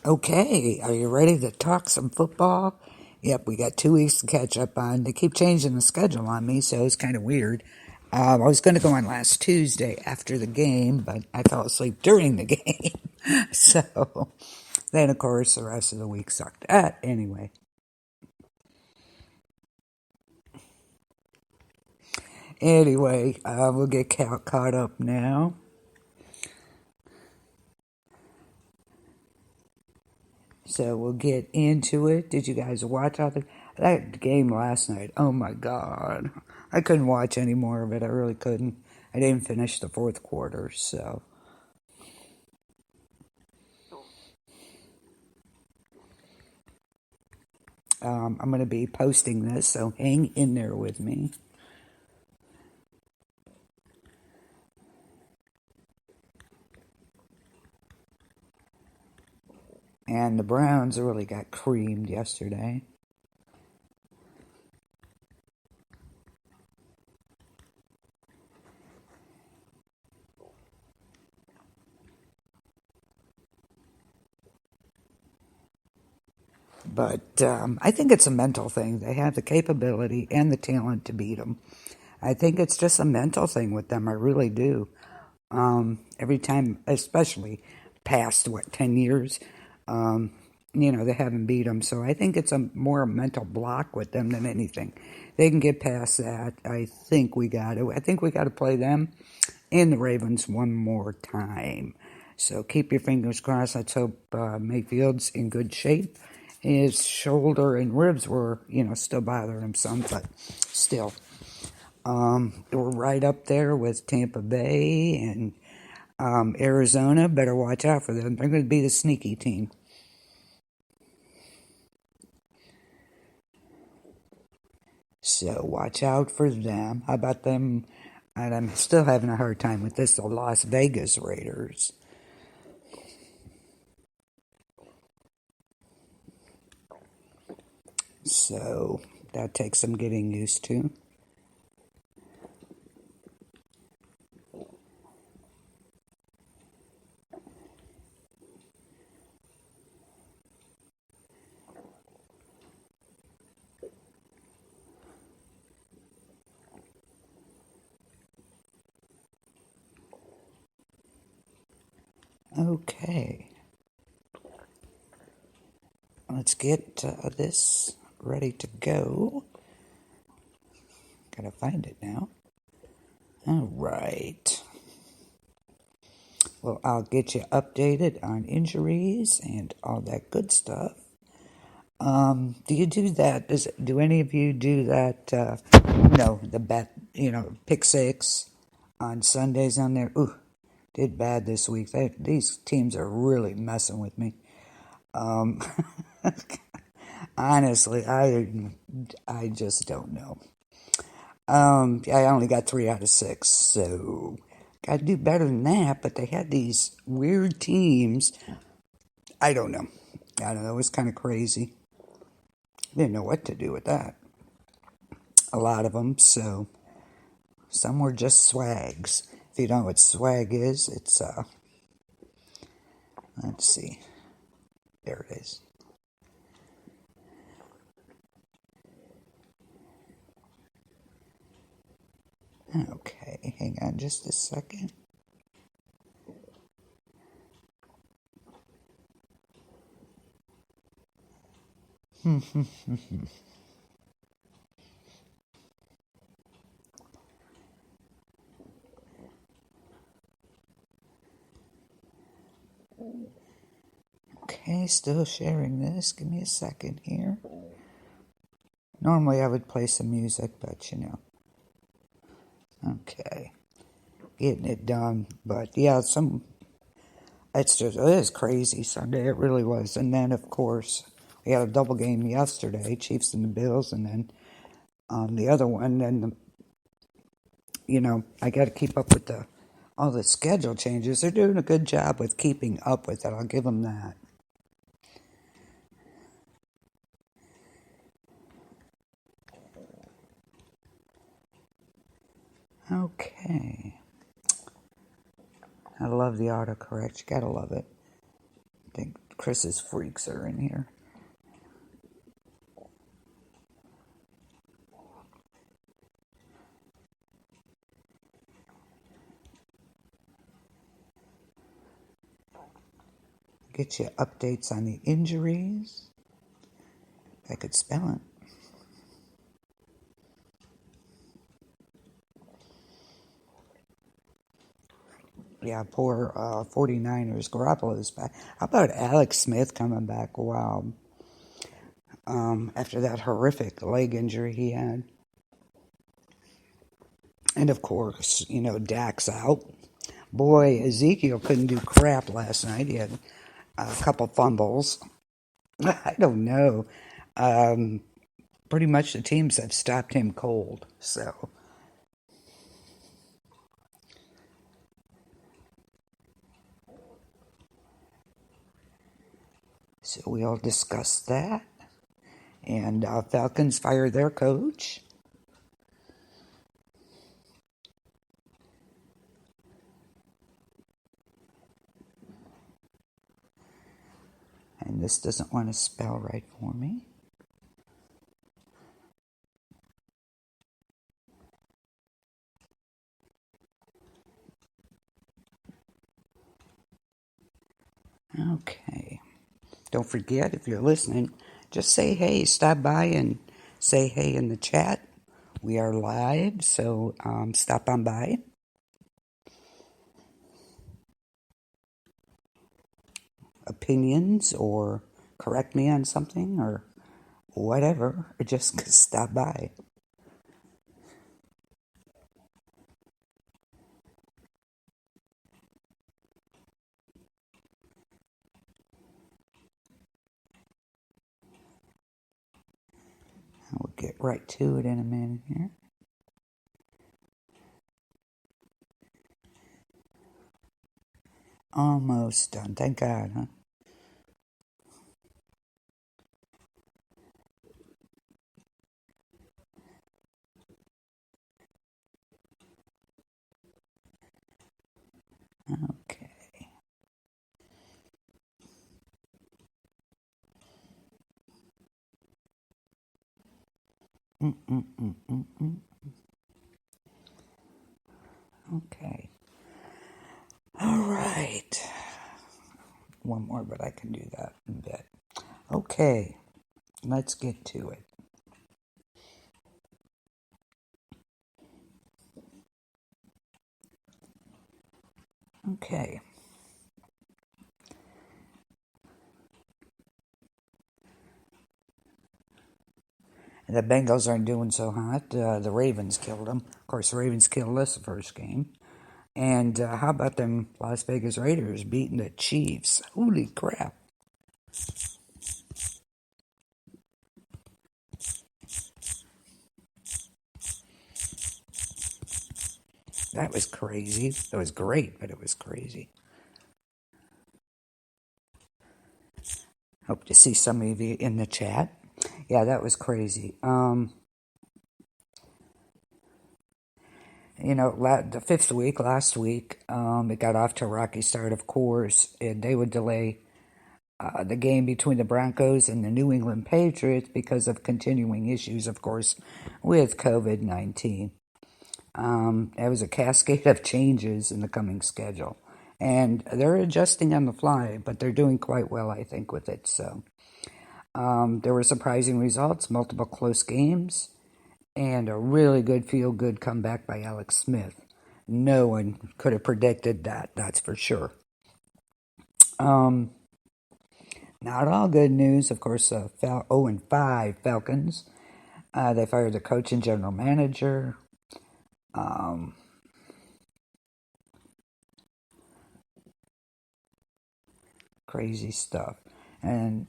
Okay, are you ready to talk some football? Yep, we got 2 weeks to catch up on. They keep changing the schedule on me, so it's kind of weird. I was going to go on last Tuesday after the game, but I fell asleep during the game. So then, of course, the rest of the week sucked. Anyway. We'll get caught up now. So we'll get into it. Did you guys watch that game last night? Oh my God. I couldn't watch any more of it. I really couldn't. I didn't finish the fourth quarter, so. I'm going to be posting this, so hang in there with me. And the Browns really got creamed yesterday. But I think it's a mental thing. They have the capability and the talent to beat them. I think it's just a mental thing with them. I really do. Every time, especially past, 10 years, they haven't beat them. So I think it's more a mental block with them than anything. They can get past that. I think we got to. I think we got to play them and the Ravens one more time. So keep your fingers crossed. Let's hope Mayfield's in good shape. His shoulder and ribs were, still bothering him some, but still. We're right up there with Tampa Bay and Arizona. Better watch out for them. They're going to be the sneaky team. So watch out for them. How about them? And I'm still having a hard time with this, the Las Vegas Raiders. So that takes some getting used to. Okay. Let's get this ready to go. Gotta find it now. All right. Well, I'll get you updated on injuries and all that good stuff. Do you do that? Do any of you do that? The bet, pick six on Sundays on there. Ooh, did bad this week. These teams are really messing with me. Honestly, I just don't know. I only got 3 out of 6, so got to do better than that. But they had these weird teams. I don't know. It was kind of crazy. Didn't know what to do with that. A lot of them. So some were just swags. If you don't know what swag is, it's let's see. There it is. Okay, hang on just a second. Okay, still sharing this. Give me a second here. Normally I would play some music, but Okay. Getting it done. But yeah, it is crazy Sunday. It really was. And then, of course, we had a double game yesterday, Chiefs and the Bills, and then the other one. And, I got to keep up with all the schedule changes. They're doing a good job with keeping up with it. I'll give them that. Okay. I love the autocorrect. You gotta love it. I think Chris's freaks are in here. Get you updates on the injuries. If I could spell it. Yeah, poor 49ers. Garoppolo's back. How about Alex Smith coming back? Wow. After that horrific leg injury he had. And of course, Dak's out. Boy, Ezekiel couldn't do crap last night. He had a couple fumbles. I don't know. Pretty much the teams have stopped him cold. So we'll discuss that. And Falcons fire their coach. And this doesn't want to spell right for me. Okay. Don't forget, if you're listening, just say hey, stop by and say hey in the chat. We are live, so stop on by. Opinions or correct me on something or whatever, or just stop by. We'll get right to it in a minute here. Almost done, thank God, huh? Okay. Okay. All right. One more, but I can do that in a bit. Okay. Let's get to it. Okay. The Bengals aren't doing so hot. The Ravens killed them. Of course, the Ravens killed us the first game. And how about them Las Vegas Raiders beating the Chiefs? Holy crap. That was crazy. It was great, but it was crazy. Hope to see some of you in the chat. Yeah, that was crazy. The fifth week, last week, it got off to a rocky start, of course, and they would delay the game between the Broncos and the New England Patriots because of continuing issues, of course, with COVID-19. There was a cascade of changes in the coming schedule, and they're adjusting on the fly, but they're doing quite well, I think, with it. So there were surprising results, multiple close games, and a really good feel-good comeback by Alex Smith. No one could have predicted that, that's for sure. Not all good news, of course. 0-5 Falcons. They fired the coach and general manager. Crazy stuff. And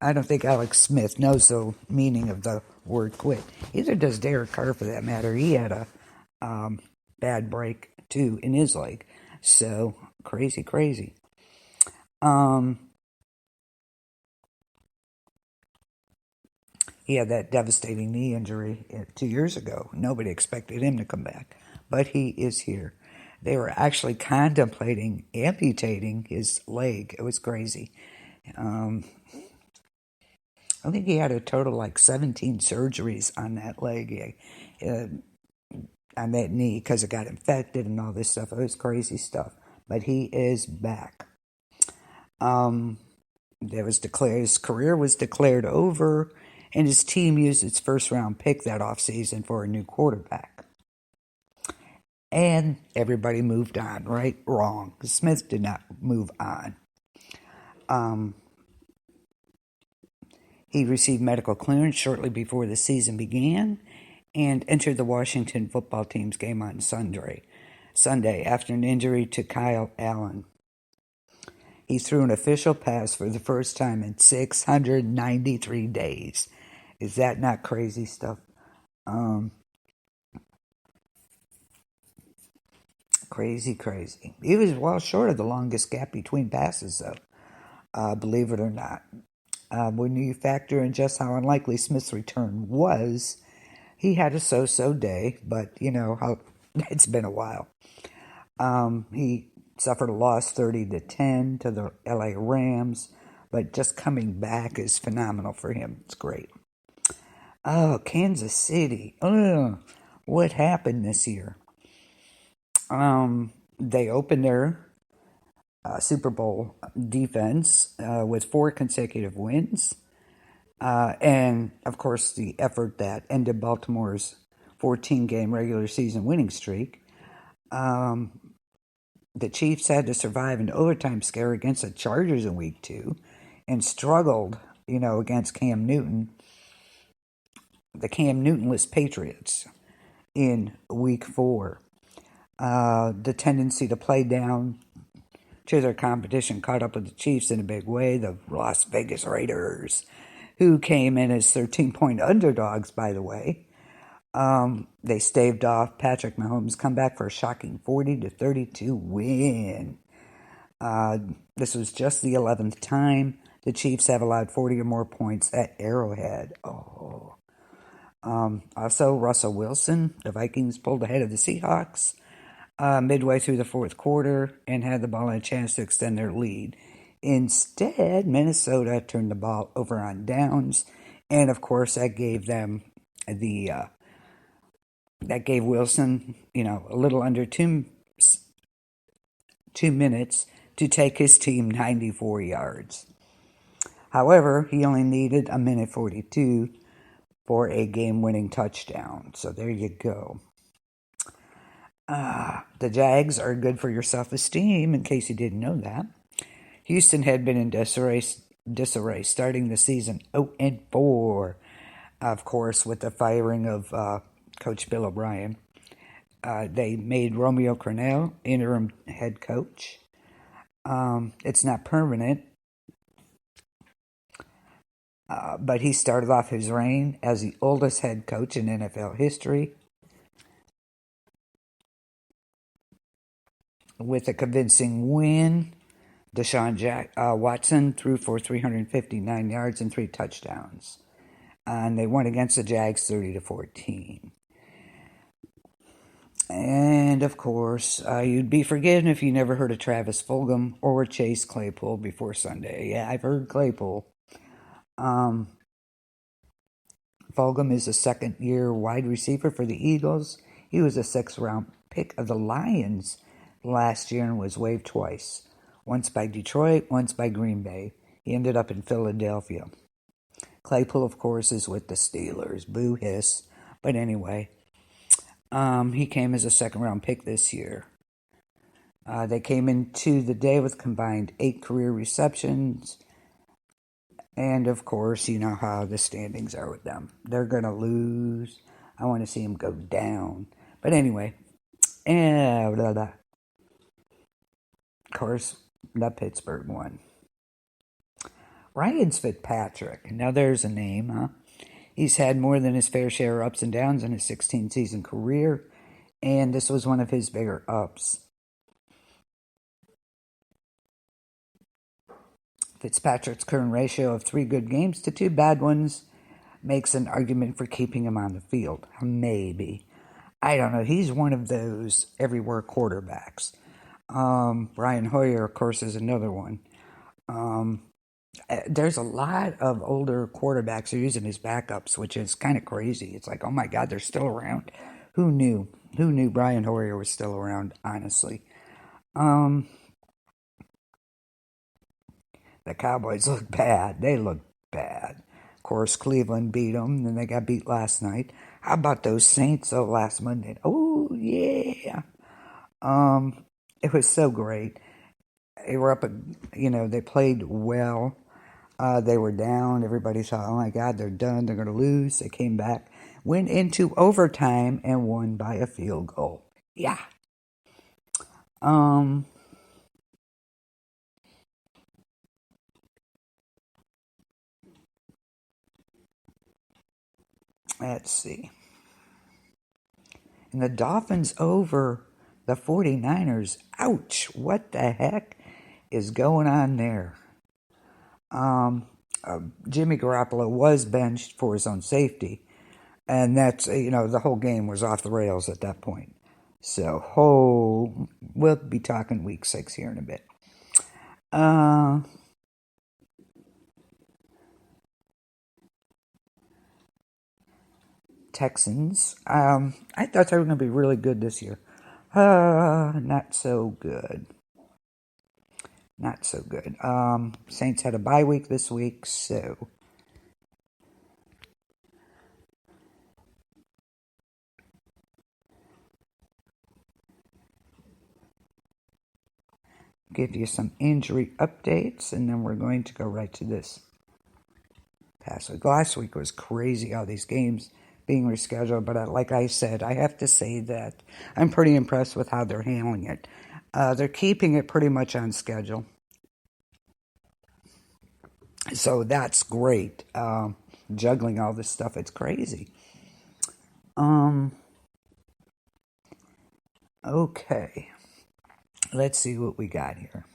I don't think Alex Smith knows the meaning of the word quit. Either does Derek Carr, for that matter. He had a bad break, too, in his leg. So, crazy. He had that devastating knee injury 2 years ago. Nobody expected him to come back, but he is here. They were actually contemplating amputating his leg. It was crazy. Um, I think he had a total like 17 surgeries on that leg, on that knee, because it got infected and all this stuff. It was crazy stuff. But he is back. Um, his career was declared over, and his team used its first round pick that offseason for a new quarterback. And everybody moved on, right? Wrong. Smith did not move on. He received medical clearance shortly before the season began and entered the Washington football team's game on Sunday after an injury to Kyle Allen. He threw an official pass for the first time in 693 days. Is that not crazy stuff? Crazy. He was well short of the longest gap between passes, though, believe it or not. When you factor in just how unlikely Smith's return was, he had a so-so day, but how it's been a while. He suffered a loss 30-10 to the LA Rams, but just coming back is phenomenal for him. It's great. Oh, Kansas City. What happened this year? They opened their Super Bowl defense with 4 consecutive wins. And, of course, the effort that ended Baltimore's 14-game regular season winning streak. The Chiefs had to survive an overtime scare against the Chargers in Week 2 and struggled, against Cam Newton, the Cam Newtonless Patriots, in Week 4. The tendency to play down to their competition caught up with the Chiefs in a big way. The Las Vegas Raiders, who came in as 13-point underdogs, by the way. They staved off Patrick Mahomes' comeback for a shocking 40-32 win. This was just the 11th time the Chiefs have allowed 40 or more points at Arrowhead. Also, Russell Wilson, the Vikings pulled ahead of the Seahawks midway through the fourth quarter and had the ball and a chance to extend their lead. Instead, Minnesota turned the ball over on downs, and of course that gave them that gave Wilson, a little under 2 minutes to take his team 94 yards. However, he only needed a minute 42 for a game-winning touchdown. So there you go. The Jags are good for your self-esteem, in case you didn't know that. Houston had been in disarray starting the season 0-4, of course, with the firing of Coach Bill O'Brien. They made Romeo Crennel interim head coach. It's not permanent, but he started off his reign as the oldest head coach in NFL history with a convincing win. Deshaun Watson threw for 359 yards and 3 touchdowns. And they won against the Jags 30-14. And, of course, you'd be forgiven if you never heard of Travis Fulgham or Chase Claypool before Sunday. Yeah, I've heard Claypool. Fulgham is a second-year wide receiver for the Eagles. He was a 6th-round pick of the Lions last year and was waived twice. Once by Detroit, once by Green Bay. He ended up in Philadelphia. Claypool, of course, is with the Steelers. Boo hiss. But anyway, he came as a 2nd-round pick this year. They came into the day with combined 8 career receptions. And, of course, you know how the standings are with them. They're going to lose. I want to see them go down. But anyway, of course, the Pittsburgh one. Ryan Fitzpatrick. Now there's a name, huh? He's had more than his fair share of ups and downs in his 16-season career, and this was one of his bigger ups. Fitzpatrick's current ratio of 3 good games to 2 bad ones makes an argument for keeping him on the field. Maybe. I don't know. He's one of those everywhere quarterbacks. Brian Hoyer, of course, is another one. There's a lot of older quarterbacks who are using his backups, which is kind of crazy. It's like, oh my God, they're still around. Who knew? Who knew Brian Hoyer was still around, honestly? Um, the Cowboys look bad. They look bad. Of course, Cleveland beat them, and they got beat last night. How about those Saints, last Monday? Oh, yeah. It was so great. They were up, they played well. They were down. Everybody thought, oh my God, they're done. They're going to lose. They came back, went into overtime, and won by a field goal. Yeah. Um, let's see. And the Dolphins over the 49ers. Ouch. What the heck is going on there? Jimmy Garoppolo was benched for his own safety. And that's, the whole game was off the rails at that point. So, we'll be talking week 6 here in a bit. Texans. I thought they were going to be really good this year. Not so good. Not so good. Saints had a bye week this week, so give you some injury updates, and then we're going to go right to this past week. Last week was crazy, all these games being rescheduled, but like I said, I have to say that I'm pretty impressed with how they're handling it. They're keeping it pretty much on schedule, so that's great. Juggling all this stuff, it's crazy. Okay, let's see what we got here.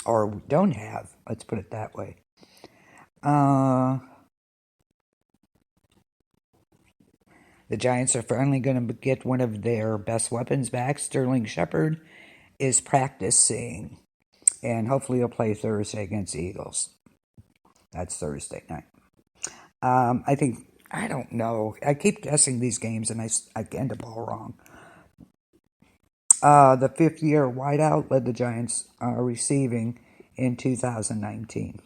Or we don't have, let's put it that way. The Giants are finally going to get one of their best weapons back. Sterling Shepard is practicing, and hopefully he'll play Thursday against the Eagles. That's Thursday night. I don't know. I keep guessing these games, and I end up all wrong. The fifth-year wideout led the Giants receiving in 2019.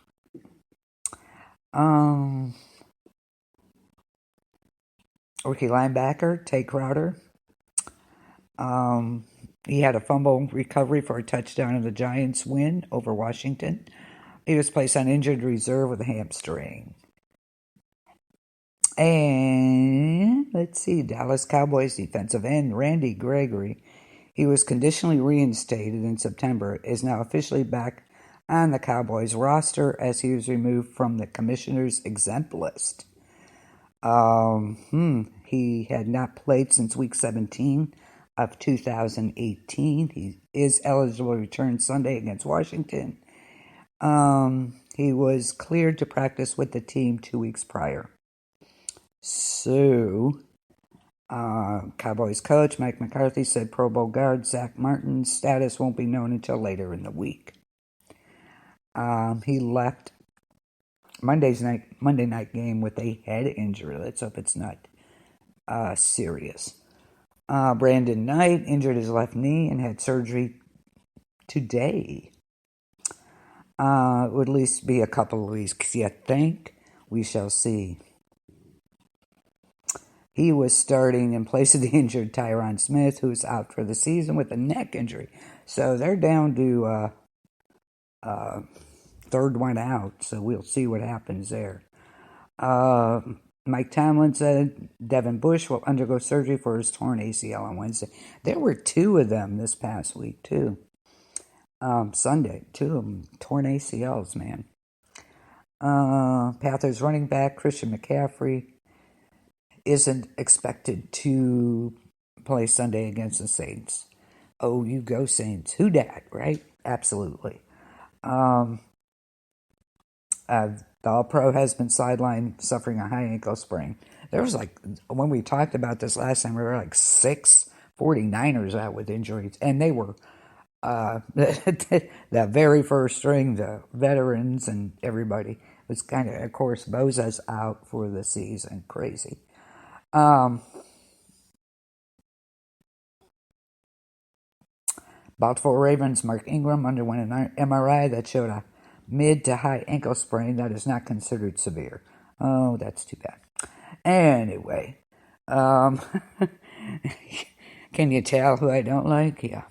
Rookie linebacker, Tay Crowder. He had a fumble recovery for a touchdown in the Giants' win over Washington. He was placed on injured reserve with a hamstring. And let's see, Dallas Cowboys defensive end Randy Gregory. He was conditionally reinstated in September, is now officially back on the Cowboys roster as he was removed from the commissioner's exempt list. He had not played since week 17 of 2018. He is eligible to return Sunday against Washington. He was cleared to practice with the team 2 weeks prior. So, Cowboys coach Mike McCarthy said Pro Bowl guard Zach Martin's status won't be known until later in the week. He left Monday night game with a head injury. Let's hope it's not serious. Brandon Knight injured his left knee and had surgery today. It would at least be a couple of weeks, you think? We shall see. He was starting in place of the injured Tyron Smith, who's out for the season with a neck injury. So they're down to third one out, so we'll see what happens there. Mike Tomlin said Devin Bush will undergo surgery for his torn ACL on Wednesday. There were 2 of them this past week, too. Sunday, 2 of them torn ACLs, man. Panthers running back Christian McCaffrey isn't expected to play Sunday against the Saints. Oh, you go Saints. Who dat, right? Absolutely. The All-Pro has been sidelined suffering a high ankle sprain. There was when we talked about this last time, we were 6 49ers out with injuries, and they were the very first string, the veterans and everybody was kind of course, Bosa's out for the season. Crazy. Baltimore Ravens, Mark Ingram underwent an MRI that showed a mid to high ankle sprain that is not considered severe. Oh, that's too bad. Anyway, um, can you tell who I don't like? Yeah.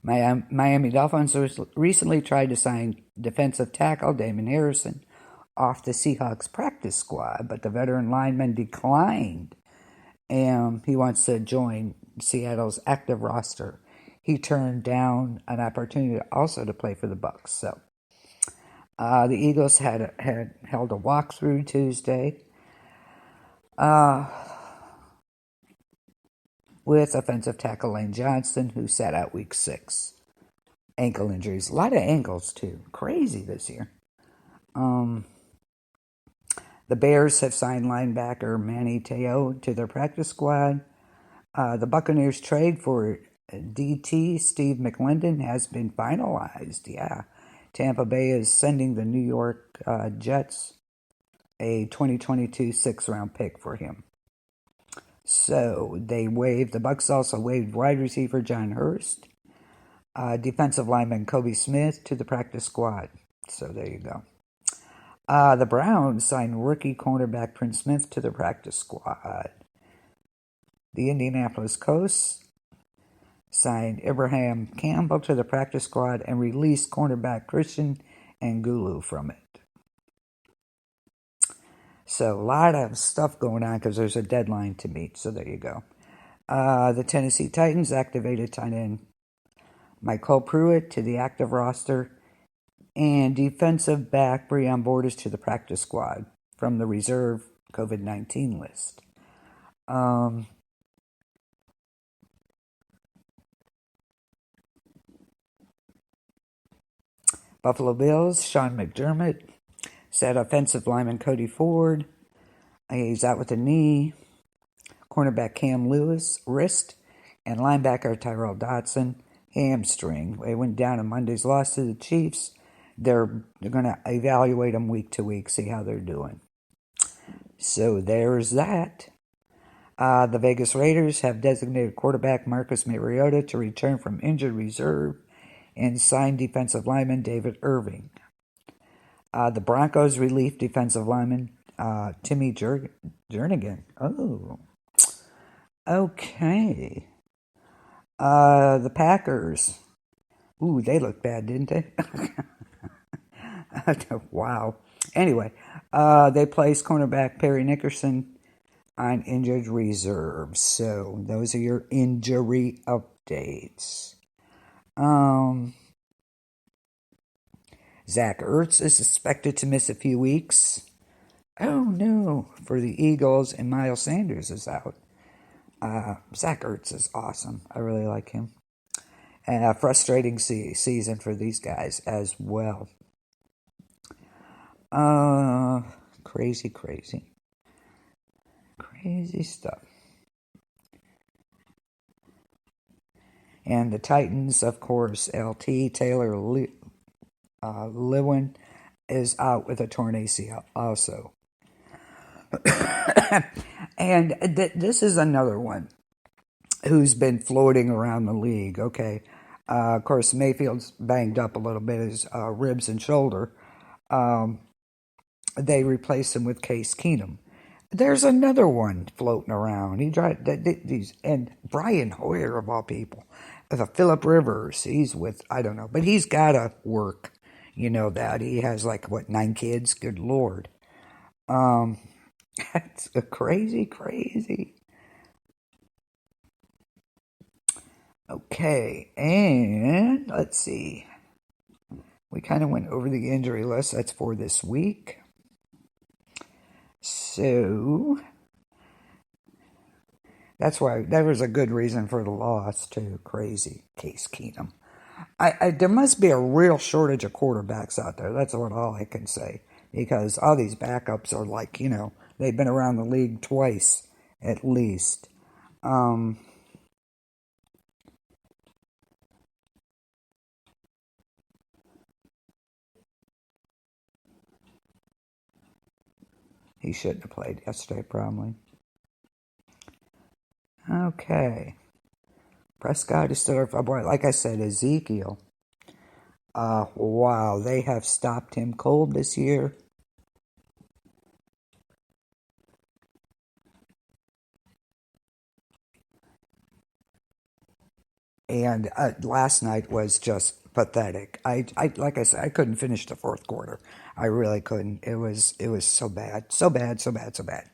Miami Dolphins recently tried to sign defensive tackle Damon Harrison off the Seahawks practice squad, but the veteran lineman declined. And he wants to join Seattle's active roster. He turned down an opportunity also to play for the Bucs. So the Eagles had held a walkthrough Tuesday with offensive tackle Lane Johnson, who sat out week 6. Ankle injuries. A lot of ankles, too. Crazy this year. The Bears have signed linebacker Manny Te'o to their practice squad. The Buccaneers trade for DT Steve McLendon has been finalized. Yeah. Tampa Bay is sending the New York Jets a 2022 6th-round pick for him. So the Bucs also waived wide receiver John Hurst, defensive lineman Kobe Smith to the practice squad. So there you go. The Browns signed rookie cornerback Prince Smith to the practice squad. The Indianapolis Colts signed Abraham Campbell to the practice squad and released cornerback Christian Angulu from it. So a lot of stuff going on because there's a deadline to meet. So there you go. The Tennessee Titans activated tight end Michael Pruitt to the active roster, and defensive back Breon Borders to the practice squad from the reserve COVID-19 list. Buffalo Bills, Sean McDermott said offensive lineman Cody Ford, he's out with a knee. Cornerback Cam Lewis, wrist, and linebacker Tyrell Dodson, hamstring. They went down in Monday's loss to the Chiefs. They're going to evaluate them week to week, see how they're doing. So there's that. The Vegas Raiders have designated quarterback Marcus Mariota to return from injured reserve and signed defensive lineman David Irving. The Broncos relief defensive lineman Timmy Jernigan. Oh, okay. The Packers. Ooh, they looked bad, didn't they? Wow. Anyway, they placed cornerback Perry Nickerson on injured reserve. So those are your injury updates. Zach Ertz is suspected to miss a few weeks. Oh no, for the Eagles, and Miles Sanders is out. Zach Ertz is awesome. I really like him. And a frustrating season for these guys as well. Crazy stuff. And the Titans, of course, LT Taylor Lewin is out with a torn ACL also. And this is another one who's been floating around the league. Okay, of course, Mayfield's banged up a little bit, his ribs and shoulder. They replaced him with Case Keenum. There's another one floating around. He tried these, and Brian Hoyer of all people, Phillip Rivers. He's with, I don't know, but he's got to work. You know that he has 9 kids. Good Lord. That's crazy. Okay, and let's see. We kind of went over the injury list. That's for this week. So that's why there was a good reason for the loss too. Crazy Case Keenum. There must be a real shortage of quarterbacks out there. That's all I can say, because all these backups are they've been around the league twice at least. He shouldn't have played yesterday, probably. Okay. Prescott is still, boy, like I said, Ezekiel. Wow, they have stopped him cold this year. And last night was just pathetic. Like I said, I couldn't finish the fourth quarter. I really couldn't. It was so bad, so bad, so bad, so bad.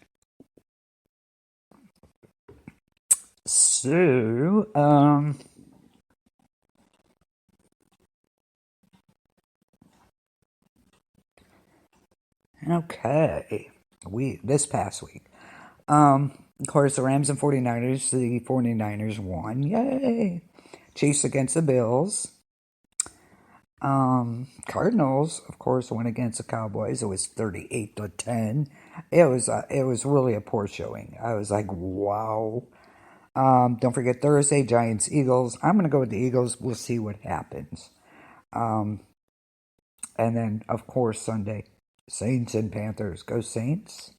So, okay, this past week, of course, the Rams and 49ers. The 49ers won. Yay! Chiefs against the Bills. Cardinals, of course, went against the Cowboys. It was 38-10. It was really a poor showing. I was like, wow. Don't forget Thursday, Giants, Eagles. I'm gonna go with the Eagles. We'll see what happens. And then, of course, Sunday, Saints and Panthers. Go Saints.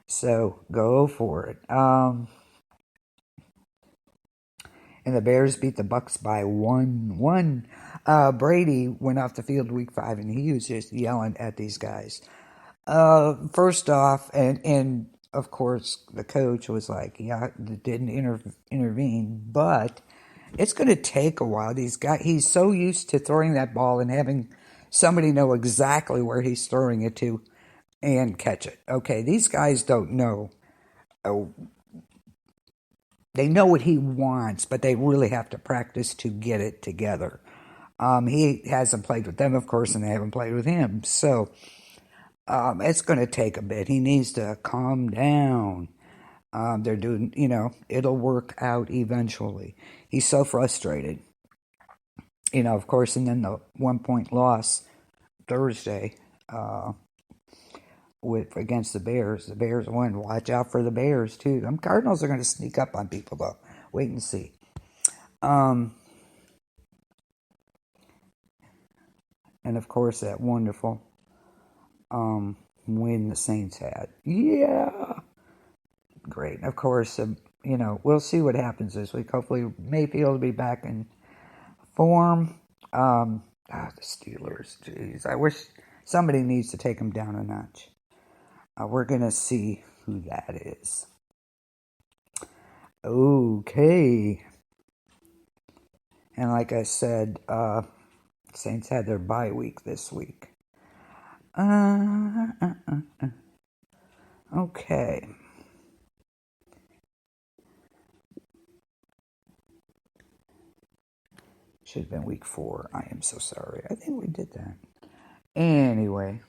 So go for it. And the Bears beat the Bucks by 1-1. Brady went off the field week 5, and he was just yelling at these guys. First off, and of course, the coach was like, yeah, didn't intervene, but it's going to take a while. He's so used to throwing that ball and having somebody know exactly where he's throwing it to and catch it. Okay, these guys don't know. Oh, they know what he wants, but they really have to practice to get it together. He hasn't played with them, of course, and they haven't played with him. So it's going to take a bit. He needs to calm down. They're doing, it'll work out eventually. He's so frustrated. Of course, and then the 1-point loss Thursday against the Bears. The Bears won. Watch out for the Bears, too. Them Cardinals are going to sneak up on people, though. Wait and see. And, of course, that wonderful win the Saints had. Yeah. Great. Of course, we'll see what happens this week. Hopefully, Mayfield will be back in form. The Steelers, jeez. I wish somebody needs to take them down a notch. We're going to see who that is. Okay. And like I said, Saints had their bye week this week. Okay. Should have been week 4. I am so sorry. I think we did that. Anyway.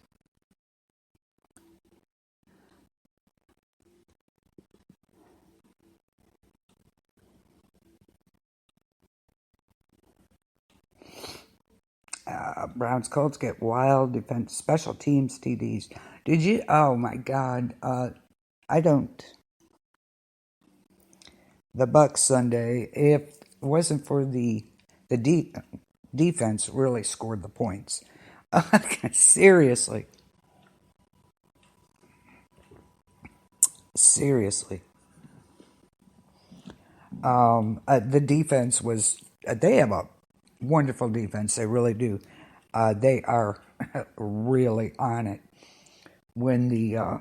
Browns Colts get wild defense, special teams TDs. Did you? Oh my God! I don't. The Bucks Sunday. If it wasn't for the defense, really scored the points. Seriously. The defense was. They have a wonderful defense. They really do. They are really on it. When the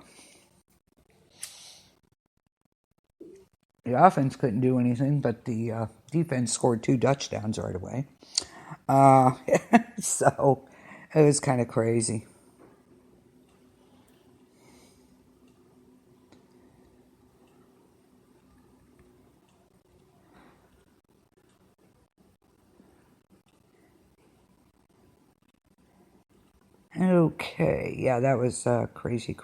offense couldn't do anything, but the defense scored 2 touchdowns right away. So it was kind of crazy. Okay, yeah, that was crazy.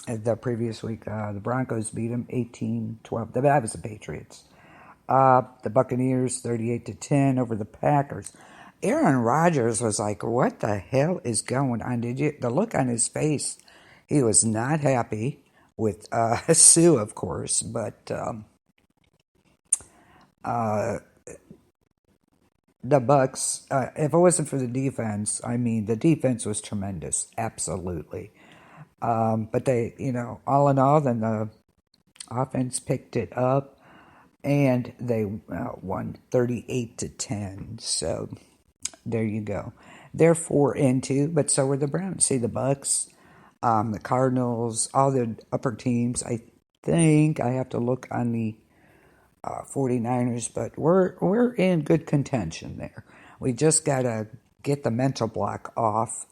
The previous week, the Broncos beat them 18-12. That was the Patriots. The Buccaneers 38-10 over the Packers. Aaron Rodgers was like, "What the hell is going on?" The look on his face? He was not happy. with Sue, of course. But the Bucks, if it wasn't for the defense, I mean, the defense was tremendous, absolutely. But they, all in all, then the offense picked it up, and they won 38-10. So there you go. They're 4-2, but so are the Browns. See, the Bucks, the Cardinals, all the upper teams. I think I have to look on the 49ers, but we're in good contention there. We just gotta get the mental block off,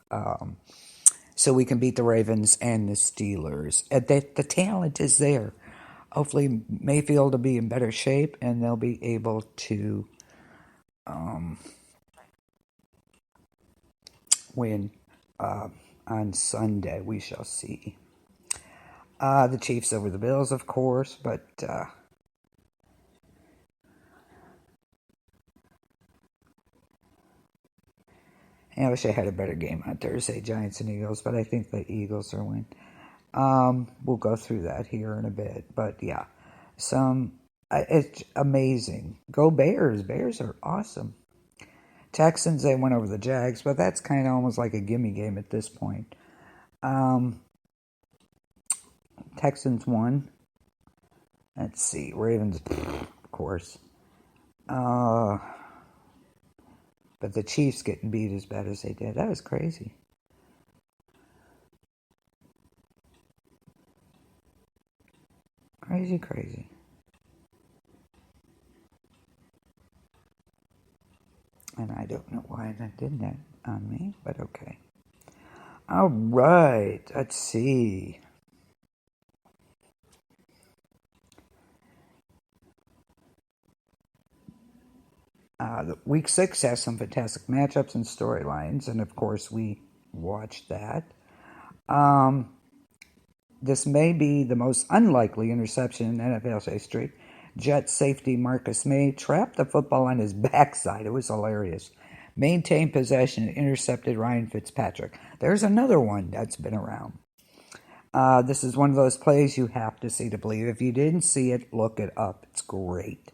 so we can beat the Ravens and the Steelers. The talent is there. Hopefully Mayfield will be in better shape and they'll be able to win on Sunday. We shall see. The Chiefs over the Bills, of course, but I wish I had a better game on Thursday, Giants and Eagles, but I think the Eagles are win. We'll go through that here in a bit, but yeah, it's amazing. Go Bears! Bears are awesome. Texans, they went over the Jags, but that's kind of almost like a gimme game at this point. Texans won. Let's see, Ravens, of course. But the Chiefs getting beat as bad as they did, that was crazy. Crazy. And I don't know why that did that on me, but okay. All right, let's see. Week 6 has some fantastic matchups and storylines, and of course we watched that. This may be the most unlikely interception in NFL history. Jets safety Marcus May trapped the football on his backside. It was hilarious. Maintained possession and intercepted Ryan Fitzpatrick. There's another one that's been around. This is one of those plays you have to see to believe. If you didn't see it, look it up. It's great.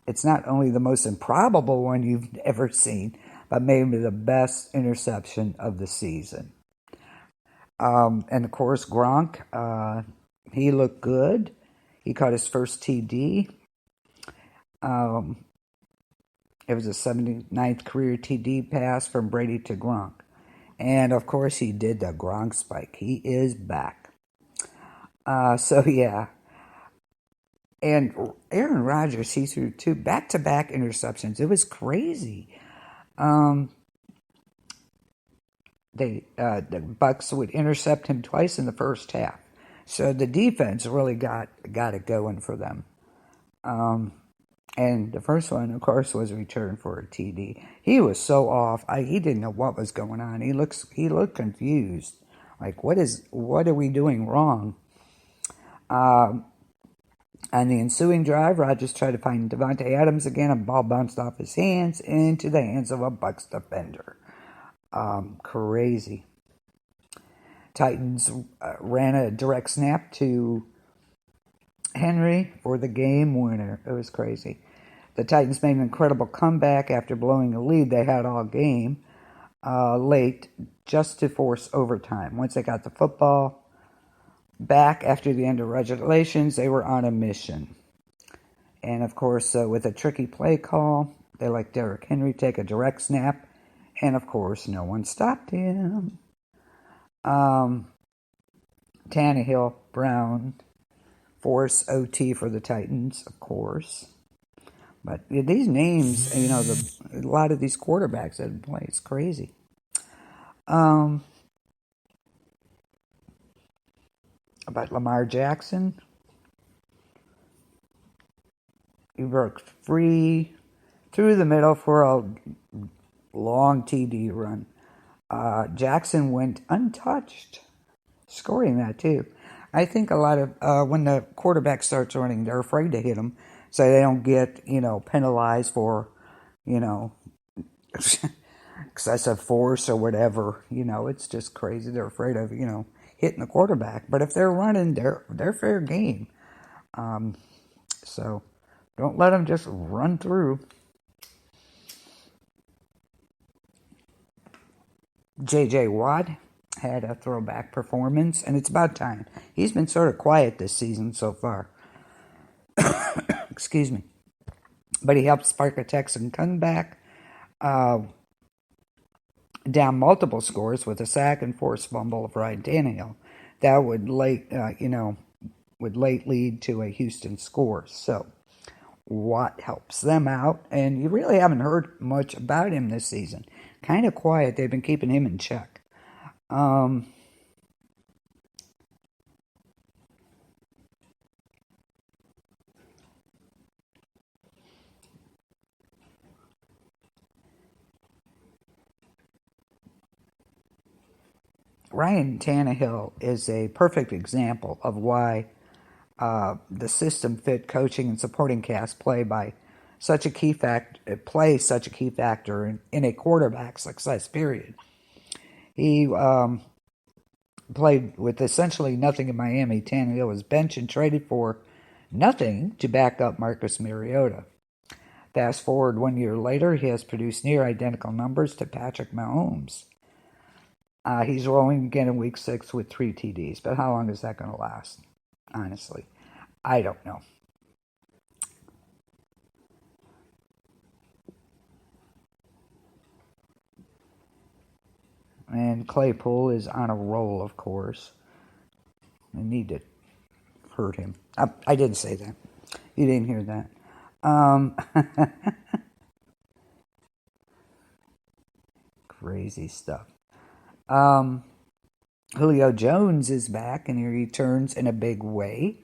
It's not only the most improbable one you've ever seen, but maybe the best interception of the season. And of course, Gronk, he looked good. He caught his first TD. It was a 79th career TD pass from Brady to Gronk. And of course, he did the Gronk spike. He is back. So yeah. And Aaron Rodgers, he threw 2 back-to-back interceptions. It was crazy. The Bucks would intercept him twice in the first half. So the defense really got it going for them. And the first one, of course, was a return for a TD. He was so off. He didn't know what was going on. He looked confused. Like, what are we doing wrong? On the ensuing drive, Rodgers tried to find Devontae Adams again. A ball bounced off his hands into the hands of a Bucks defender. Crazy. Titans ran a direct snap to Henry for the game winner. It was crazy. The Titans made an incredible comeback after blowing a lead they had all game late just to force overtime. Once they got the football back after the end of regulations, they were on a mission. And of course, with a tricky play call, they let Derrick Henry take a direct snap. And of course, no one stopped him. Tannehill, Brown, force OT for the Titans, of course. But these names, a lot of these quarterbacks that play, it's crazy. About Lamar Jackson, he broke free through the middle for a long TD run. Jackson went untouched, scoring that too. I think a lot of when the quarterback starts running, they're afraid to hit him, so they don't get penalized for excessive force or whatever. It's just crazy. They're afraid of hitting the quarterback. But if they're running, they're fair game. So don't let them just run through. J.J. Watt had a throwback performance, and it's about time. He's been sort of quiet this season so far. Excuse me. But he helped spark a Texan comeback, down multiple scores with a sack and forced fumble of Ryan Tannehill. That would late lead to a Houston score. So Watt helps them out, and you really haven't heard much about him this season. Kind of quiet. They've been keeping him in check. Ryan Tannehill is a perfect example of why the system fit coaching and supporting cast play such a key factor in a quarterback success period. He played with essentially nothing in Miami. Tannehill was benched and traded for nothing to back up Marcus Mariota. Fast forward 1 year later, he has produced near identical numbers to Patrick Mahomes. He's rolling again in week 6 with 3 TDs, but how long is that going to last? Honestly, I don't know. And Claypool is on a roll, of course. I need to hurt him. I didn't say that. You didn't hear that. Crazy stuff. Julio Jones is back, and he returns in a big way.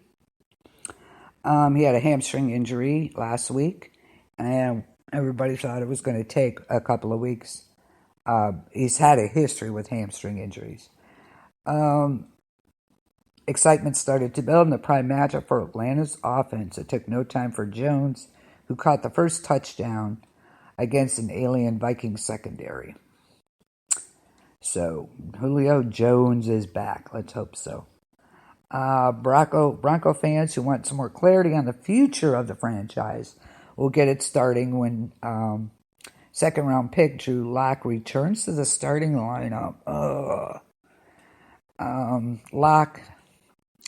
He had a hamstring injury last week, and everybody thought it was going to take a couple of weeks. He's had a history with hamstring injuries. Excitement started to build in the prime matchup for Atlanta's offense. It took no time for Jones, who caught the first touchdown against an alien Viking secondary. So, Julio Jones is back. Let's hope so. Bronco fans who want some more clarity on the future of the franchise will get it starting when second-round pick Drew Lock returns to the starting lineup. Lock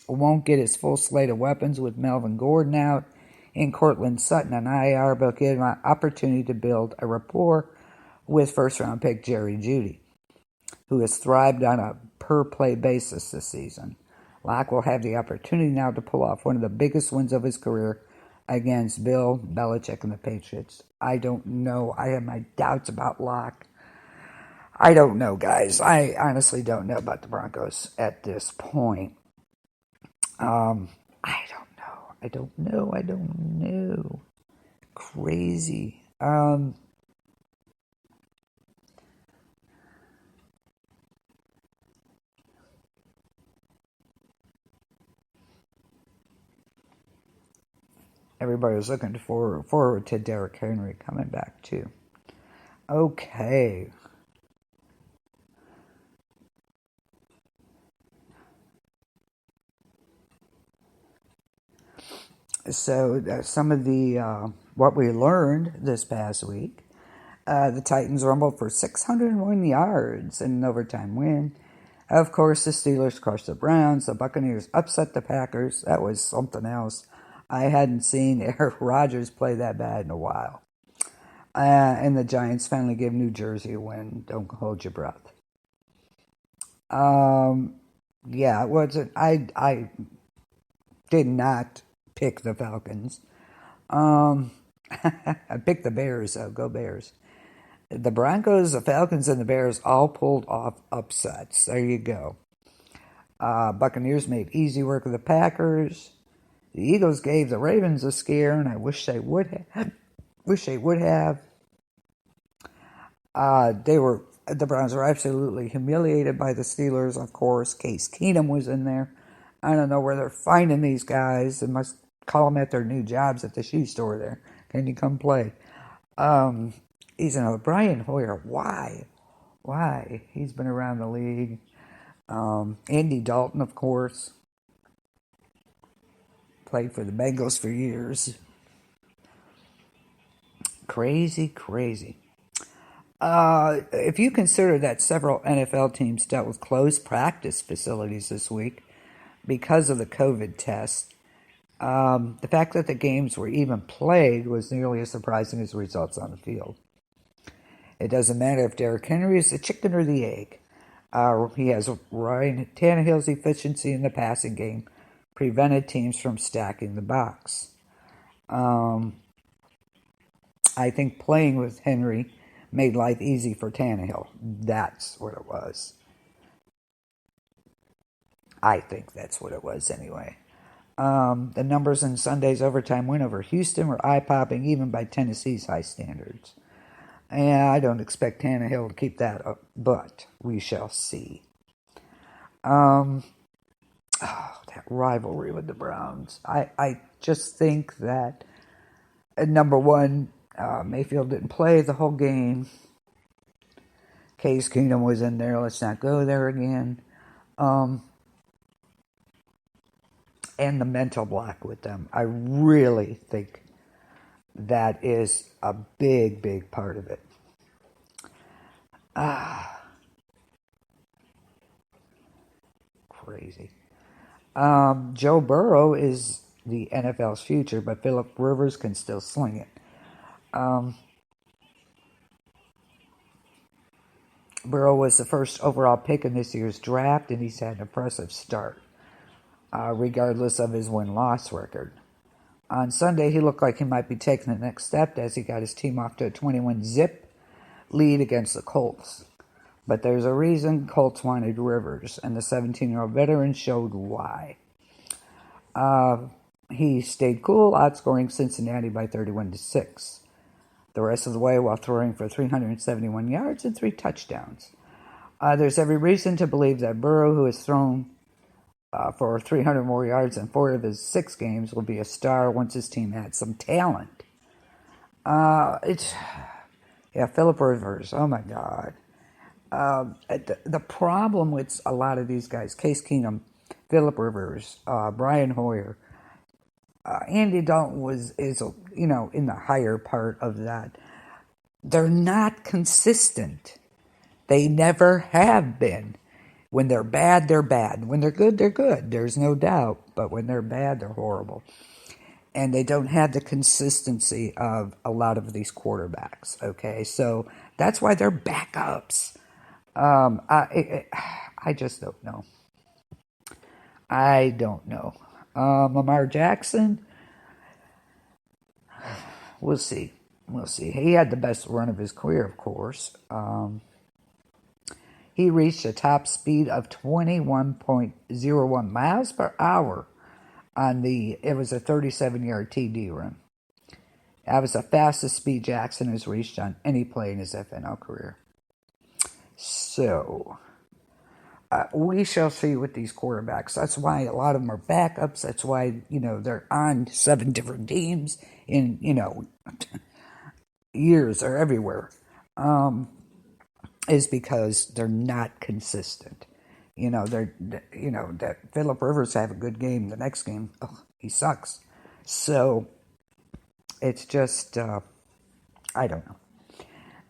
won't get his full slate of weapons with Melvin Gordon out and Cortland Sutton on IR, but give him an opportunity to build a rapport with first-round pick Jerry Jeudy, who has thrived on a per-play basis this season. Locke will have the opportunity now to pull off one of the biggest wins of his career against Bill Belichick and the Patriots. I don't know. I have my doubts about Locke. I don't know, guys. I honestly don't know about the Broncos at this point. I don't know. Crazy. Everybody was looking forward to Derrick Henry coming back, too. Okay. So some of the what we learned this past week, the Titans rumbled for 601 yards in an overtime win. Of course, the Steelers crushed the Browns. The Buccaneers upset the Packers. That was something else. I hadn't seen Aaron Rodgers play that bad in a while. And the Giants finally give New Jersey a win. Don't hold your breath. Yeah, it wasn't. I did not pick the Falcons. I picked the Bears, so go Bears. The Broncos, the Falcons, and the Bears all pulled off upsets. There you go. Buccaneers made easy work of the Packers. The Eagles gave the Ravens a scare, and I wish they would have. The Browns were absolutely humiliated by the Steelers, of course. Case Keenum was in there. I don't know where they're finding these guys. They must call them at their new jobs at the shoe store there. Can you come play? He's another Brian Hoyer. Why? He's been around the league. Andy Dalton, of course, played for the Bengals for years. Crazy, crazy. If you consider that several NFL teams dealt with closed practice facilities this week because of the COVID test, the fact that the games were even played was nearly as surprising as the results on the field. It doesn't matter if Derrick Henry is the chicken or the egg. He has Ryan Tannehill's efficiency in the passing game prevented teams from stacking the box. I think playing with Henry made life easy for Tannehill. That's what it was. I think that's what it was anyway. The numbers in Sunday's overtime win over Houston were eye-popping even by Tennessee's high standards. And I don't expect Tannehill to keep that up, but we shall see. That rivalry with the Browns. I just think that, number one, Mayfield didn't play the whole game. Case Keenum was in there. Let's not go there again. And the mental block with them. I really think that is a big, big part of it. Crazy. Joe Burrow is the NFL's future, but Phillip Rivers can still sling it. Burrow was the first overall pick in this year's draft, and he's had an impressive start, regardless of his win-loss record. On Sunday, he looked like he might be taking the next step as he got his team off to a 21-zip lead against the Colts. But there's a reason Colts wanted Rivers, and the 17-year-old veteran showed why. He stayed cool, outscoring Cincinnati by 31-6. The rest of the way while throwing for 371 yards and 3 touchdowns. There's every reason to believe that Burrow, who has thrown for 300 more yards in 4 of his 6 games, will be a star once his team adds some talent. Phillip Rivers, oh my God. The problem with a lot of these guys, Case Keenum, Phillip Rivers, Brian Hoyer, Andy Dalton is in the higher part of that. They're not consistent. They never have been. When they're bad, they're bad. When they're good, they're good. There's no doubt. But when they're bad, they're horrible. And they don't have the consistency of a lot of these quarterbacks. Okay, so that's why they're backups. I just don't know. I don't know. Lamar Jackson, we'll see. He had the best run of his career, of course. He reached a top speed of 21.01 miles per hour it was a 37-yard TD run. That was the fastest speed Jackson has reached on any play in his FNL career. So, we shall see with these quarterbacks. That's why a lot of them are backups. That's why, they're on 7 different teams in, years or everywhere. Is because they're not consistent. That Phillip Rivers have a good game. The next game, he sucks. So, it's just, I don't know.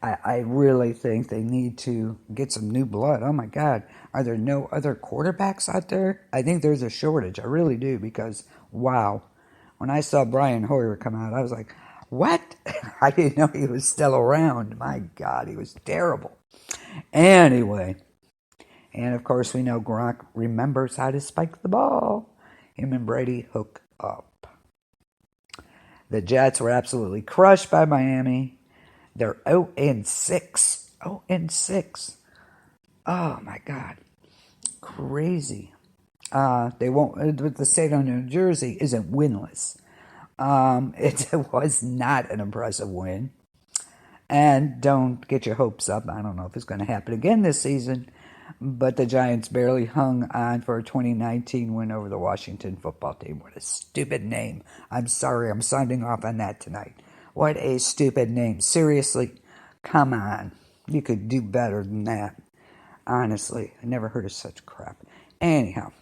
I really think they need to get some new blood. Oh my God. Are there no other quarterbacks out there? I think there's a shortage. I really do, because, wow. When I saw Brian Hoyer come out, I was like, what? I didn't know he was still around. My God, he was terrible. Anyway. And of course, we know Gronk remembers how to spike the ball. Him and Brady hook up. The Jets were absolutely crushed by Miami. They're 0-6. 0-6. Oh my God. Crazy. The state of New Jersey isn't winless. It was not an impressive win. And don't get your hopes up. I don't know if it's going to happen again this season. But the Giants barely hung on for a 2019 win over the Washington football team. What a stupid name. I'm sorry, I'm signing off on that tonight. What a stupid name. Seriously, come on. You could do better than that. Honestly, I never heard of such crap. Anyhow,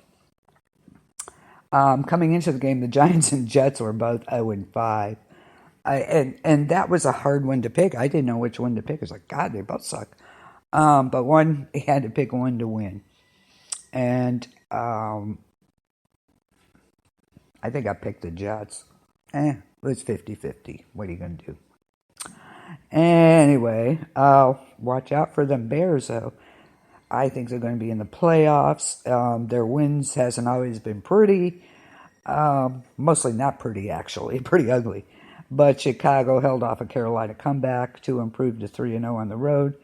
coming into the game, the Giants and Jets were both 0-5. And that was a hard one to pick. I didn't know which one to pick. I was like, God, they both suck. But one, he had to pick one to win. And I think I picked the Jets. It was 50-50. What are you going to do? Anyway, watch out for them Bears, though. I think they're going to be in the playoffs. Their wins hasn't always been pretty. Mostly not pretty, actually. Pretty ugly. But Chicago held off a Carolina comeback to improve to 3-0 on the road.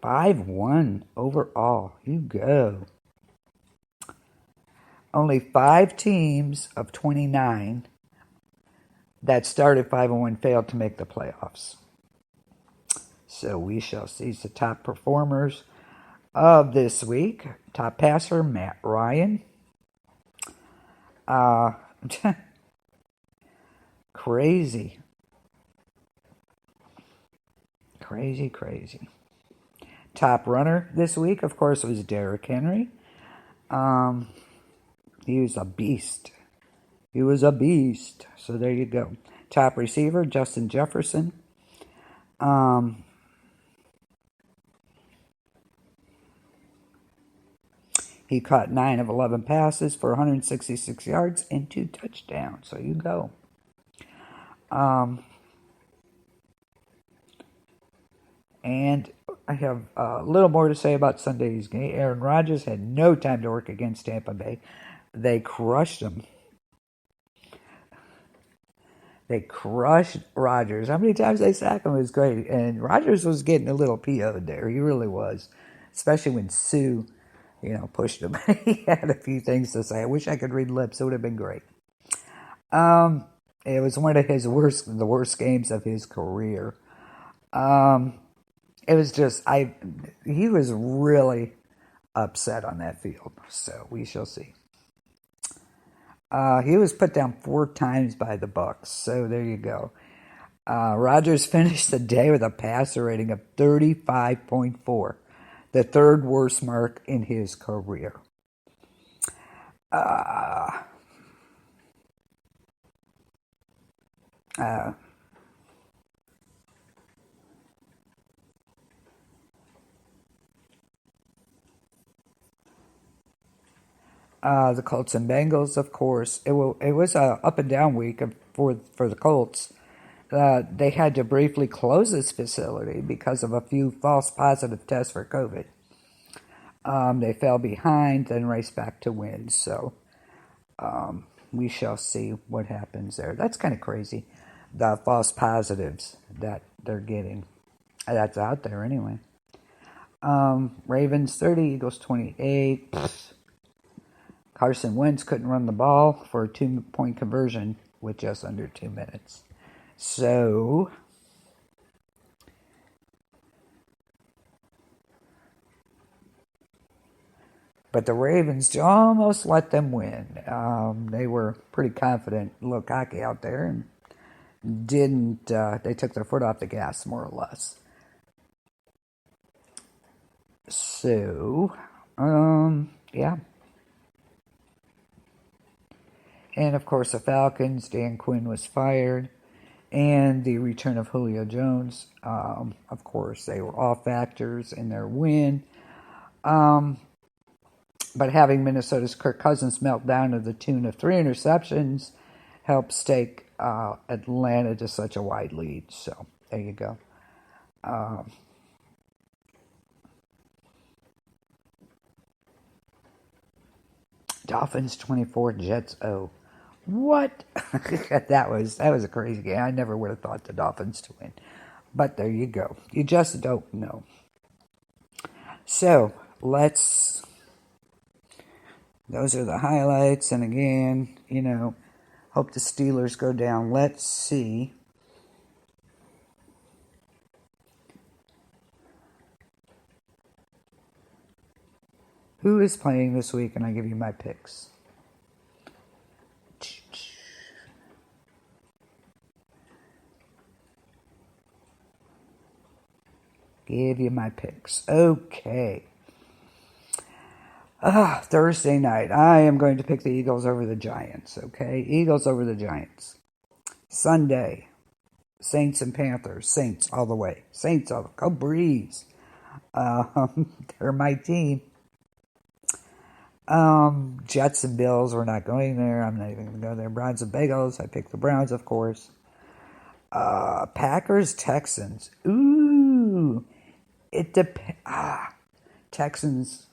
5-1 overall. You go. Only 5 teams of 29 that started 5-1 failed to make the playoffs. So we shall see the top performers of this week. Top passer, Matt Ryan. Crazy. Crazy. Top runner this week, of course, was Derrick Henry. He was a beast. So there you go. Top receiver, Justin Jefferson. He caught 9 of 11 passes for 166 yards and 2 touchdowns. So you go. And I have a little more to say about Sunday's game. Aaron Rodgers had no time to work against Tampa Bay. They crushed him. They crushed Rodgers. How many times they sacked him was great. And Rodgers was getting a little PO'd there. He really was. Especially when Sue, pushed him. He had a few things to say. I wish I could read lips. It would have been great. It was one of the worst games of his career. It was just, he was really upset on that field. So we shall see. He was put down 4 times by the Bucs. So there you go. Rodgers finished the day with a passer rating of 35.4, the 3rd worst mark in his career. The Colts and Bengals, of course. It was a up and down week for the Colts. They had to briefly close this facility because of a few false positive tests for COVID. They fell behind, then raced back to win. So we shall see what happens there. That's kind of crazy, the false positives that they're getting. That's out there anyway. Ravens 30, Eagles 28. Carson Wentz couldn't run the ball for a 2-point conversion with just under 2 minutes. So, but the Ravens almost let them win. They were pretty confident, a little cocky out there, and didn't. They took their foot off the gas, more or less. So, yeah. And, of course, the Falcons, Dan Quinn was fired. And the return of Julio Jones, of course, they were all factors in their win. But having Minnesota's Kirk Cousins melt down to the tune of 3 interceptions helped stake Atlanta to such a wide lead. So, there you go. Dolphins 24, Jets 0. What? that was a crazy game. I never would have thought the Dolphins to win. But there you go. You just don't know. So, those are the highlights. And again, hope the Steelers go down. Let's see. Who is playing this week? And I give you my picks. Give you my picks. Okay. Thursday night, I am going to pick the Eagles over the Giants, okay? Eagles over the Giants. Sunday, Saints and Panthers. Saints all the way. Saints all the way. Go Breeze. They're my team. Jets and Bills, we're not going there. I'm not even going to go there. Browns and Bengals. I picked the Browns, of course. Packers, Texans. Ooh. It depends. Texans.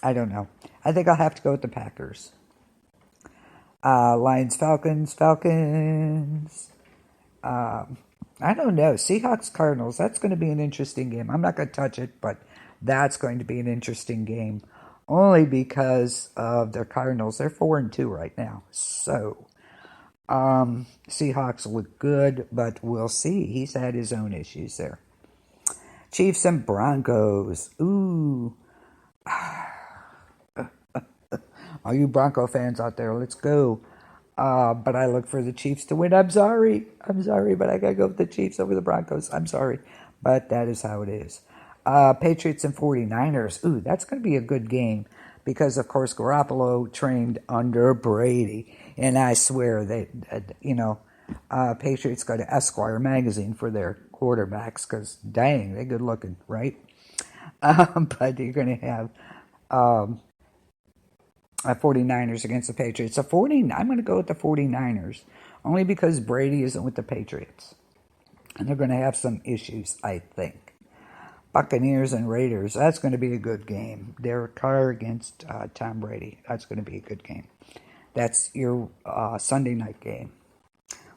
I don't know. I think I'll have to go with the Packers. Lions, Falcons. I don't know. Seahawks, Cardinals. That's going to be an interesting game. I'm not going to touch it, but that's going to be an interesting game. Only because of their Cardinals. They're 4-2 right now. So, Seahawks look good, but we'll see. He's had his own issues there. Chiefs and Broncos. Ooh. All you Bronco fans out there, let's go. But I look for the Chiefs to win. I'm sorry, but I got to go with the Chiefs over the Broncos. I'm sorry, but that is how it is. Patriots and 49ers. Ooh, that's going to be a good game because, of course, Garoppolo trained under Brady. And I swear that, Patriots go to Esquire magazine for their quarterbacks because, dang, they're good looking, right? But you're going to have 49ers against the Patriots. I'm going to go with the 49ers only because Brady isn't with the Patriots. And they're going to have some issues, I think. Buccaneers and Raiders. That's going to be a good game. Derek Carr against Tom Brady. That's going to be a good game. That's your Sunday night game.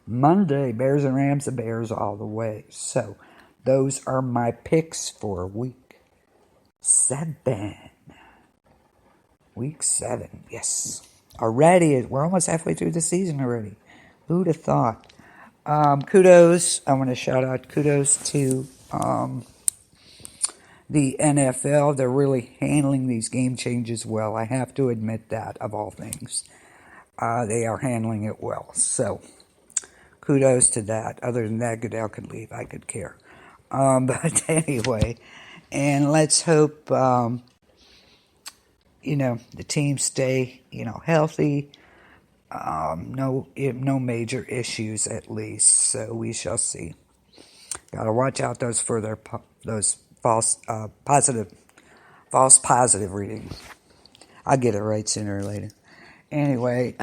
Monday, Bears and Rams. The Bears all the way. So those are my picks for week 7. Week 7, yes. Already, we're almost halfway through the season already. Who'd have thought? Kudos. I want to shout out kudos to the NFL. They're really handling these game changes well. I have to admit that, of all things. They are handling it well. So, kudos to that. Other than that, Goodell could leave. I could care. But anyway, and let's hope, the team stay, healthy. No major issues at least. So we shall see. Got to watch out those false positive readings. I'll get it right sooner or later. Anyway,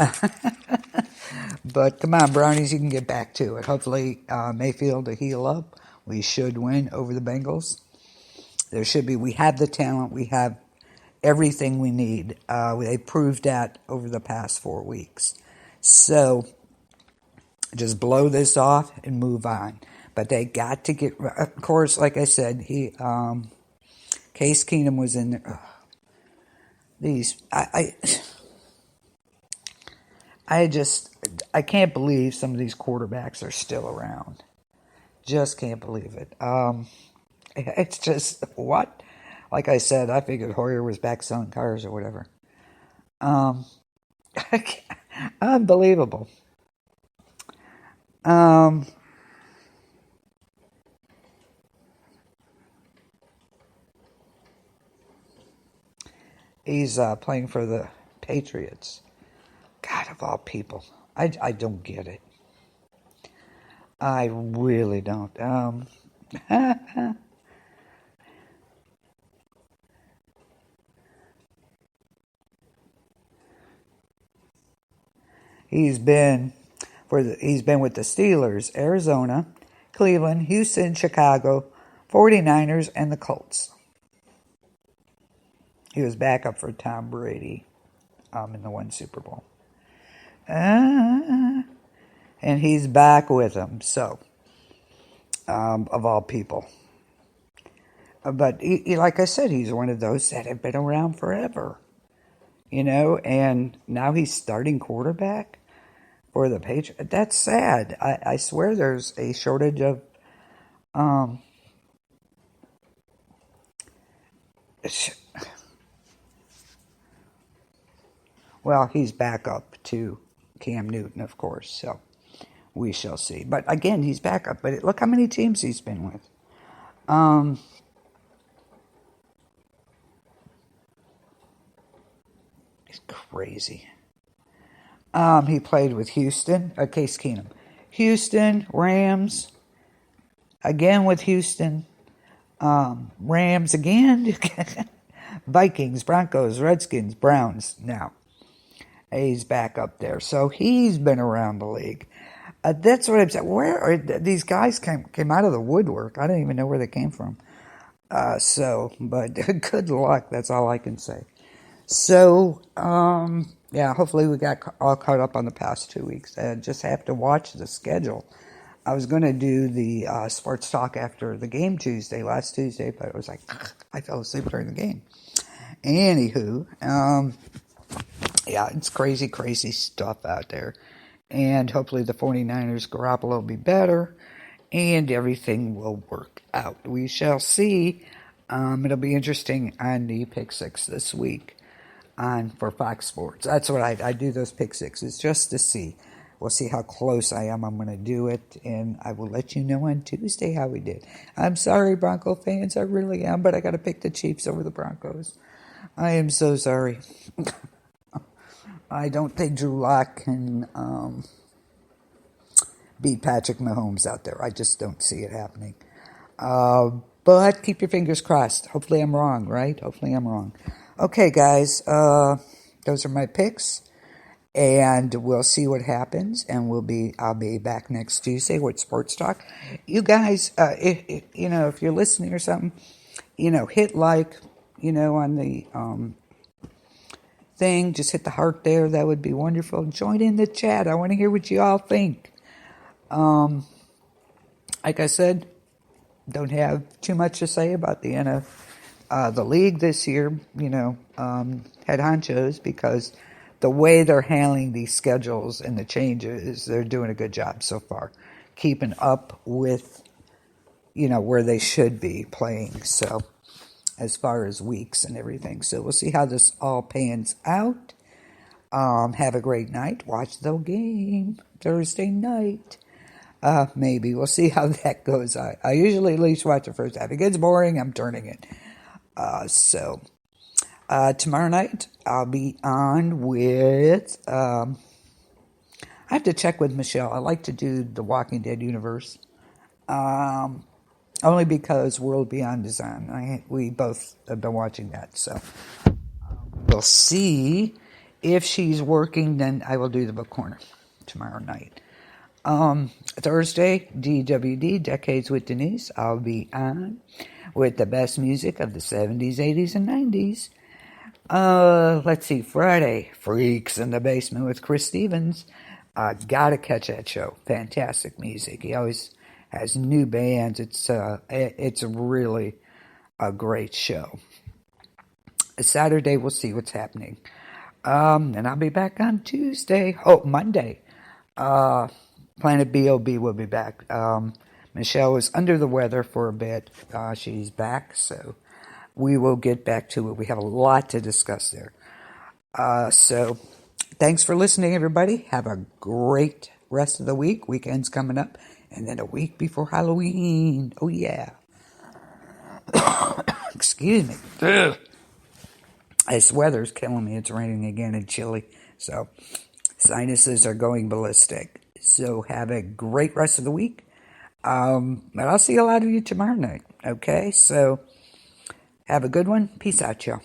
but come on, Brownies, you can get back to it. Hopefully, Mayfield to heal up. We should win over the Bengals. We have the talent. We have everything we need. They proved that over the past 4 weeks. So, just blow this off and move on. But they got to get, of course, like I said, Case Keenum was in there. I can't believe some of these quarterbacks are still around. Just can't believe it. It's just, what? Like I said, I figured Hoyer was back selling cars or whatever. Unbelievable. He's playing for the Patriots. God, of all people. I don't get it. I really don't. He's been with the Steelers, Arizona, Cleveland, Houston, Chicago, 49ers, and the Colts. He was backup for Tom Brady in the one Super Bowl. And he's back with them, so, of all people. But like I said, he's one of those that have been around forever. And now he's starting quarterback for the Patriots. That's sad. I swear there's a shortage of well, he's back up to Cam Newton, of course, so we shall see. But again, he's back up. But look how many teams he's been with. Crazy. He played with Houston, Case Keenum. Houston, Rams, again with Houston, Rams again, Vikings, Broncos, Redskins, Browns. Now, he's back up there. So he's been around the league. That's what I'm saying. Where are these guys came out of the woodwork? I don't even know where they came from. But good luck. That's all I can say. So, yeah, hopefully we got all caught up on the past 2 weeks. I just have to watch the schedule. I was going to do the sports talk after the game last Tuesday, but it was like, I fell asleep during the game. Anywho, yeah, it's crazy, crazy stuff out there. And hopefully the 49ers Garoppolo will be better and everything will work out. We shall see. It'll be interesting on the Pick Six this week for Fox Sports. That's what I do, those Pick Sixes, just to see. We'll see how close I am. I'm going to do it, and I will let you know on Tuesday how we did. I'm sorry, Bronco fans. I really am, but I got to pick the Chiefs over the Broncos. I am so sorry. I don't think Drew Lock can beat Patrick Mahomes out there. I just don't see it happening. But keep your fingers crossed. Hopefully I'm wrong, right? Hopefully I'm wrong. Okay, guys. Those are my picks. And we'll see what happens, and I'll be back next Tuesday with Sports Talk. You guys, if you're listening or something, hit like, on the thing. Just hit the heart there. That would be wonderful. Join in the chat. I want to hear what you all think. Like I said, don't have too much to say about the league this year. Head honchos, because the way they're handling these schedules and the changes, they're doing a good job so far, keeping up with, where they should be playing. So, as far as weeks and everything. So we'll see how this all pans out. Have a great night. Watch the game Thursday night. Maybe. We'll see how that goes. I usually at least watch the first half. If it gets boring, I'm turning it. Tomorrow night, I'll be on with... I have to check with Michelle. I like to do the Walking Dead universe. Only because World Beyond is on. We both have been watching that. So we'll see. If she's working, then I will do the book corner tomorrow night. Thursday, DWD, Decades with Denise. I'll be on with the best music of the 70s, 80s, and 90s. Let's see, Friday, Freaks in the Basement with Chris Stevens. Gotta catch that show. Fantastic music. He always has new bands. It's really a great show. Saturday, we'll see what's happening. And I'll be back on Tuesday. Monday. Planet B.O.B. will be back. Michelle was under the weather for a bit. She's back, so we will get back to it. We have a lot to discuss there. So thanks for listening, everybody. Have a great rest of the week. Weekend's coming up. And then a week before Halloween. Oh, yeah. Excuse me. Ugh. This weather's killing me. It's raining again and chilly. So sinuses are going ballistic. So have a great rest of the week. But I'll see a lot of you tomorrow night. Okay? So have a good one. Peace out, y'all.